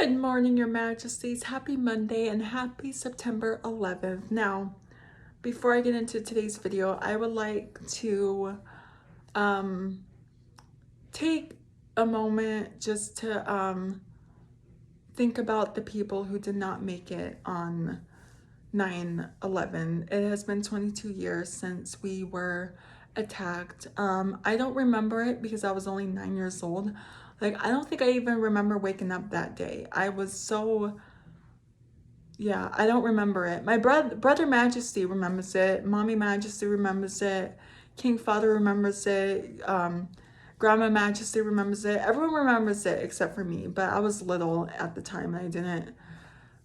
Good morning, Your Majesties. Happy Monday and happy September 11th. Now, before I get into today's video, I would like to take a moment just to think about the people who did not make it on 9/11. It has been 22 years since we were attacked. I don't remember it because I was only 9 years old. Like, I don't think I even remember waking up that day. I was so, yeah, I don't remember it. My brother Majesty remembers it. Mommy Majesty remembers it. King Father remembers it. Grandma Majesty remembers it. Everyone remembers it except for me. But I was little at the time. I didn't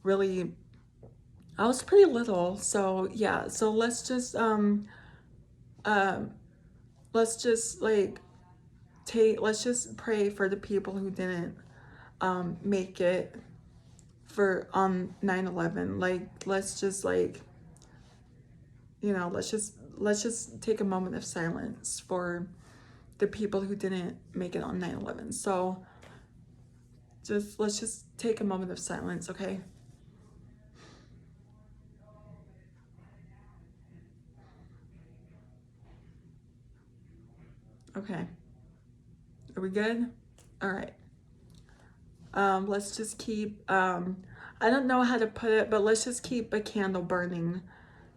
really. I was pretty little. So yeah. So um let's just like let's just pray for the people who didn't make it for on 9/11. Like, let's just like, let's just take a moment of silence for the people who didn't make it on 9/11. So let's just take a moment of silence, okay? Okay. Are we good? All right. Let's just keep I don't know how to put it, but let's just keep a candle burning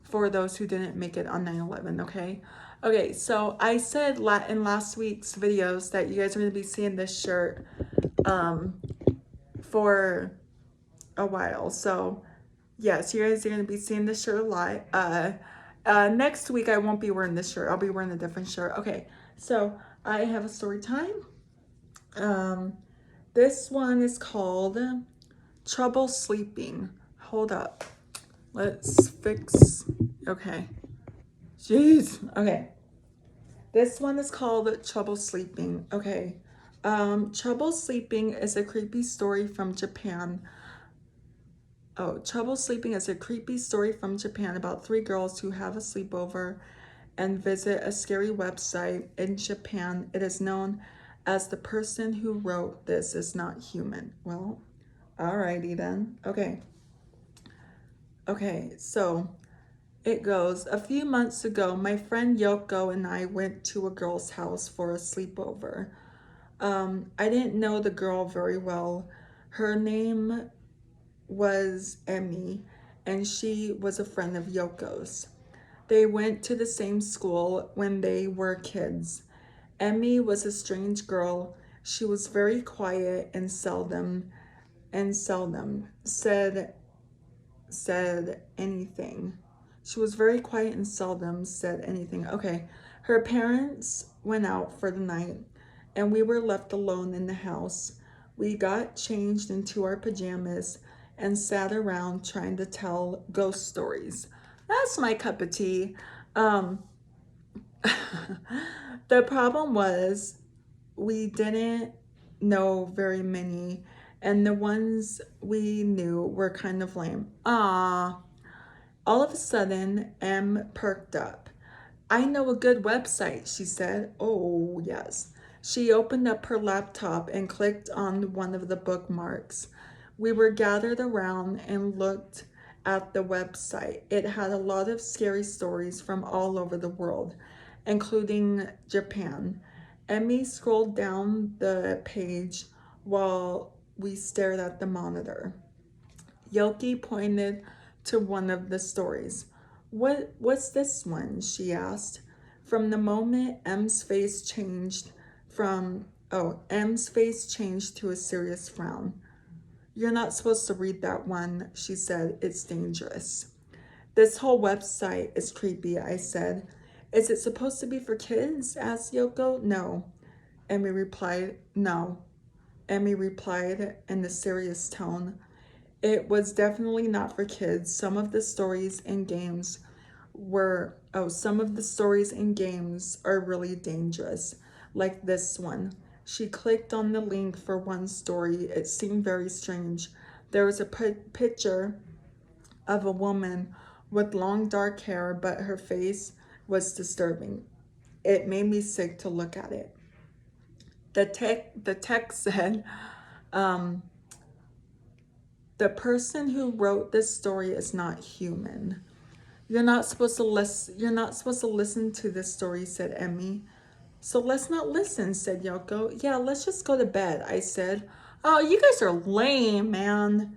for those who didn't make it on 9/11, okay? Okay, so I said in last week's videos that you guys are going to be seeing this shirt for a while. So yes, you guys are going to be seeing this shirt a lot. Next week I won't be wearing this shirt. I'll be wearing a different shirt. Okay, so I have a story time. This one is called Trouble Sleeping. Hold up. Let's fix. Okay. Jeez. Okay. This one is called Trouble Sleeping. Okay. Trouble Sleeping is a creepy story from Japan. Oh, Trouble Sleeping is a creepy story from Japan about three girls who have a sleepover and visit a scary website. In Japan, it is known as the person who wrote this is not human. Well, alrighty then. Okay. Okay, so it goes. A few months ago, my friend Yoko and I went to a girl's house for a sleepover. I didn't know the girl very well. Her name was Emmy, and she was a friend of Yoko's. They went to the same school when they were kids. Emmy was a strange girl. She was very quiet and seldom said anything. She was very quiet and seldom said anything. Okay. Her parents went out for the night and we were left alone in the house. We got changed into our pajamas and sat around trying to tell ghost stories. That's my cup of tea. Um, the problem was we didn't know very many, and the ones we knew were kind of lame. Ah. All of a sudden, M perked up. I know a good website, she said. Oh, yes. She opened up her laptop and clicked on one of the bookmarks. We were gathered around and looked at the website. It had a lot of scary stories from all over the world, including Japan. Emmy scrolled down the page while we stared at the monitor. Yoki pointed to one of the stories. What's this one? She asked. From the moment M's face changed to a serious frown. You're not supposed to read that one, she said. It's dangerous. This whole website is creepy, I said. Is it supposed to be for kids? Asked Yoko. No. Emmy replied, no. Emmy replied in a serious tone. It was definitely not for kids. Some of the stories in games are really dangerous, like this one. She clicked on the link for one story. It seemed very strange. There was a picture of a woman with long dark hair, but her face was disturbing. It made me sick to look at it. The text said, the person who wrote this story is not human. You're not supposed to listen. You're not supposed to listen to this story, said Emmy. So let's not listen, said Yoko. Yeah, let's just go to bed, I said. Oh, you guys are lame, man.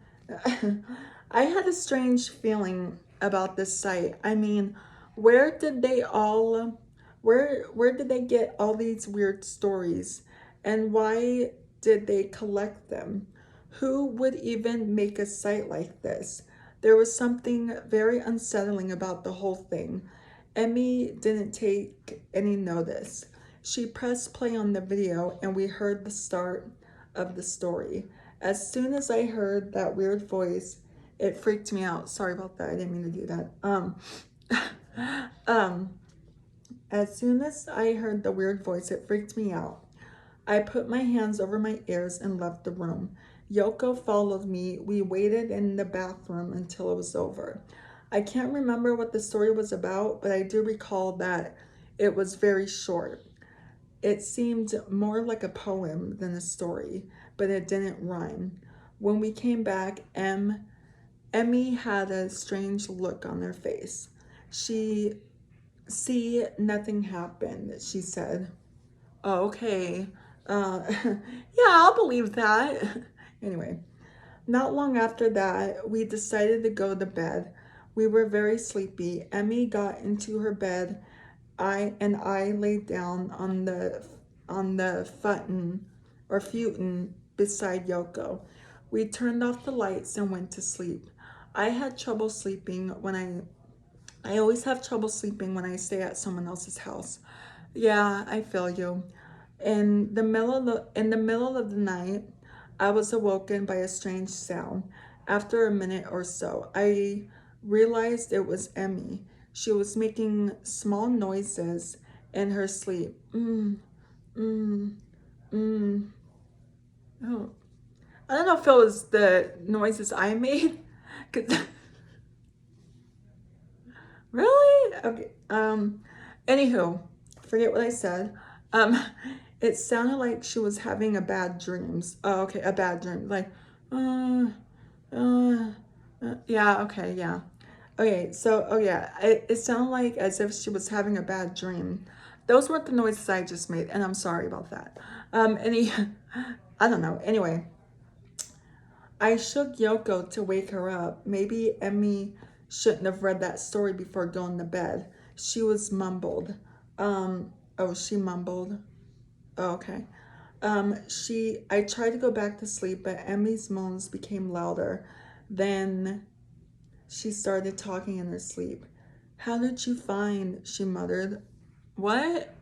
I had a strange feeling about this site. I mean, where did they all where did they get all these weird stories? And why did they collect them? Who would even make a site like this? There was something very unsettling about the whole thing. Emmy didn't take any notice. She pressed play on the video and we heard the start of the story. As soon as I heard that weird voice, it freaked me out. Sorry about that. I didn't mean to do that. As soon as I heard the weird voice, it freaked me out. I put my hands over my ears and left the room. Yoko followed me. We waited in the bathroom until it was over. I can't remember what the story was about, but I do recall that it was very short. It seemed more like a poem than a story, but it didn't rhyme. When we came back, Emmy had a strange look on her face. Nothing happened, she said. Oh, okay. Yeah, I'll believe that. Anyway, not long after that, we decided to go to bed. We were very sleepy. Emmy got into her bed. I laid down on the futon beside Yoko. We turned off the lights and went to sleep. I had trouble sleeping I always have trouble sleeping when I stay at someone else's house. Yeah, I feel you. In the middle of the night, I was awoken by a strange sound. After a minute or so, I realized it was Emmy. She was making small noises in her sleep. Mm, mm. Oh. I don't know if it was the noises I made. 'Cause really? Okay. Anywho, forget what I said. Um, it sounded like she was having a bad dreams. Oh, okay, a bad dream. Like, uh, uh, yeah, okay, yeah. Okay, so, oh yeah, it sounded like as if she was having a bad dream. Those weren't the noises I just made, and I'm sorry about that. I don't know. Anyway, I shook Yoko to wake her up. Maybe Emmy shouldn't have read that story before going to bed. She was mumbled. She mumbled. Oh, okay. I tried to go back to sleep, but Emmy's moans became louder. Then she started talking in her sleep. How did you find? She muttered. What?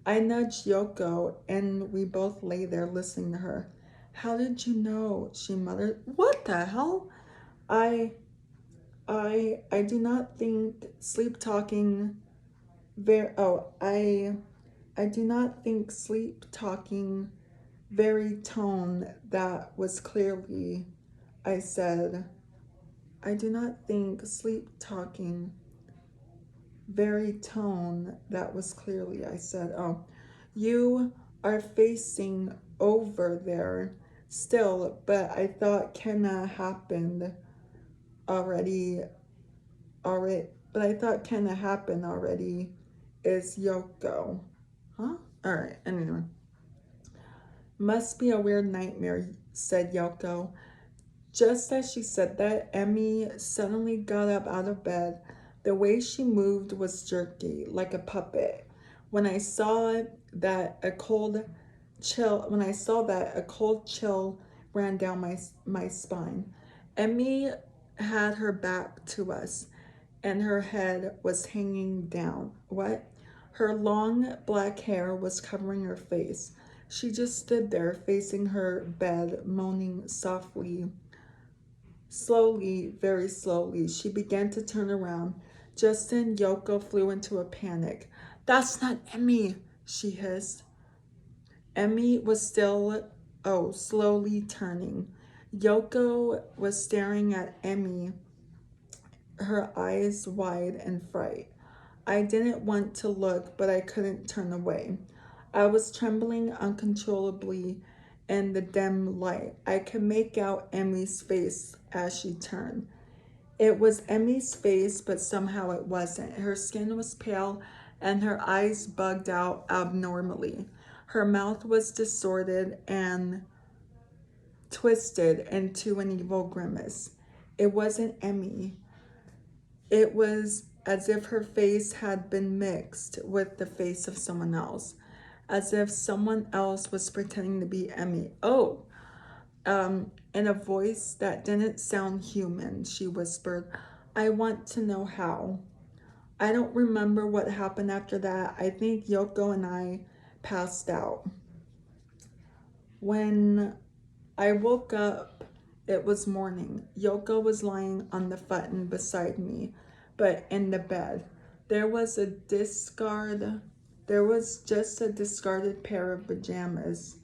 I nudged Yoko, and we both lay there listening to her. How did you know? She muttered. What the hell? I I do not think sleep talking very I do not think sleep talking very tone that was clearly I said I do not think sleep talking very tone that was clearly I said, oh, you are facing over there still, but I thought Kenna happened already already but I thought Kenna happened already is Yoko. Huh? Alright, anyway. Must be a weird nightmare, said Yoko. Just as she said that, Emmy suddenly got up out of bed. The way she moved was jerky, like a puppet. When I saw that, a cold chill ran down my spine. Emmy had her back to us, and her head was hanging down. What? Her long black hair was covering her face. She just stood there facing her bed, moaning softly. Slowly, very slowly, she began to turn around. Just then, Yoko flew into a panic. That's not Emmy, she hissed. Emmy was slowly turning. Yoko was staring at Emmy, her eyes wide in fright. I didn't want to look, but I couldn't turn away. I was trembling uncontrollably, in the dim light. I could make out Emmy's face as she turned. It was Emmy's face, but somehow it wasn't. Her skin was pale and her eyes bugged out abnormally. Her mouth was distorted and twisted into an evil grimace. It wasn't Emmy. It was as if her face had been mixed with the face of someone else, as if someone else was pretending to be Emmy. Oh, in a voice that didn't sound human, she whispered, I want to know how. I don't remember what happened after that. I think Yoko and I passed out. When I woke up, it was morning. Yoko was lying on the futon beside me, but in the bed. There was just a discarded pair of pajamas.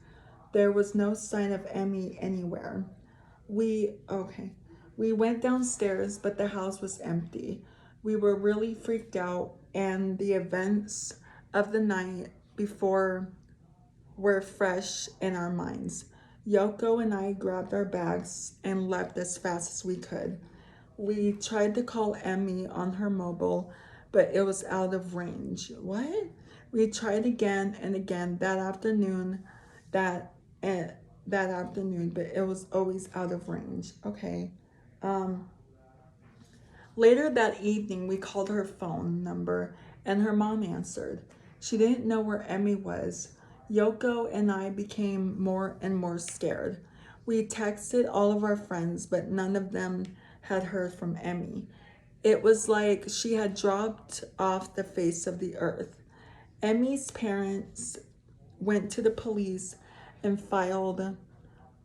There was no sign of Emmy anywhere. We went downstairs, but the house was empty. We were really freaked out, and the events of the night before were fresh in our minds. Yoko and I grabbed our bags and left as fast as we could. We tried to call Emmy on her mobile, but it was out of range. What? We tried again and again that afternoon, but it was always out of range. Okay. Later that evening, we called her phone number and her mom answered. She didn't know where Emmy was. Yoko and I became more and more scared. We texted all of our friends, but none of them had heard from Emmy. It was like she had dropped off the face of the earth. Emmy's parents went to the police and filed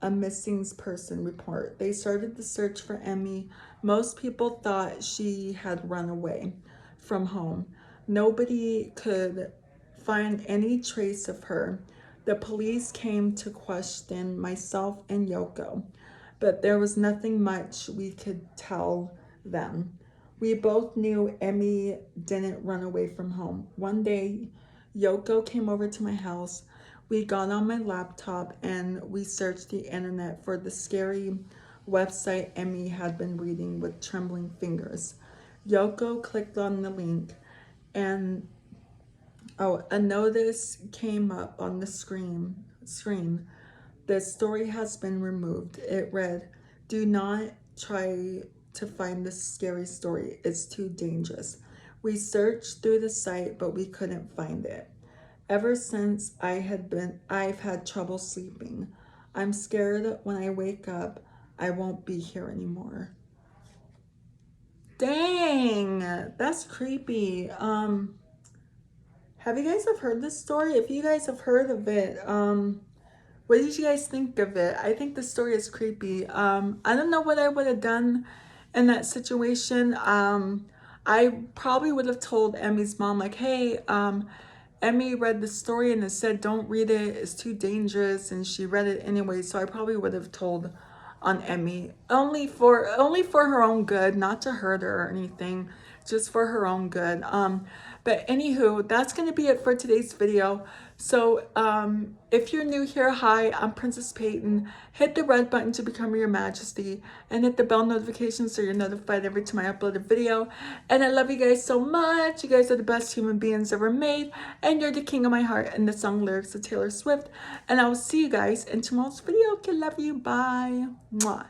a missing person report. They started the search for Emmy. Most people thought she had run away from home. Nobody could find any trace of her. The police came to question myself and Yoko, but there was nothing much we could tell them. We both knew Emmy didn't run away from home. One day, Yoko came over to my house. We got on my laptop and we searched the internet for the scary website Emmy had been reading with trembling fingers. Yoko clicked on the link and a notice came up on the screen. The story has been removed. It read, do not try to find this scary story. It's too dangerous. We searched through the site, but we couldn't find it. Ever since I've had trouble sleeping. I'm scared when I wake up, I won't be here anymore. Dang, that's creepy. Have you guys heard this story? If you guys have heard of it, what did you guys think of it? I think the story is creepy. I don't know what I would have done in that situation. I probably would have told Emmy's mom, like, hey, Emmy read the story and it said, don't read it, it's too dangerous, and she read it anyway. So I probably would have told on Emmy, only for her own good, not to hurt her or anything, just for her own good. But anywho, that's going to be it for today's video. So if you're new here, hi, I'm Princess Peyton. Hit the red button to become your majesty and hit the bell notification so you're notified every time I upload a video. And I love you guys so much. You guys are the best human beings ever made, and you're the king of my heart, and the song lyrics of Taylor Swift. And I will see you guys in tomorrow's video. Okay, love you. Bye. Mwah.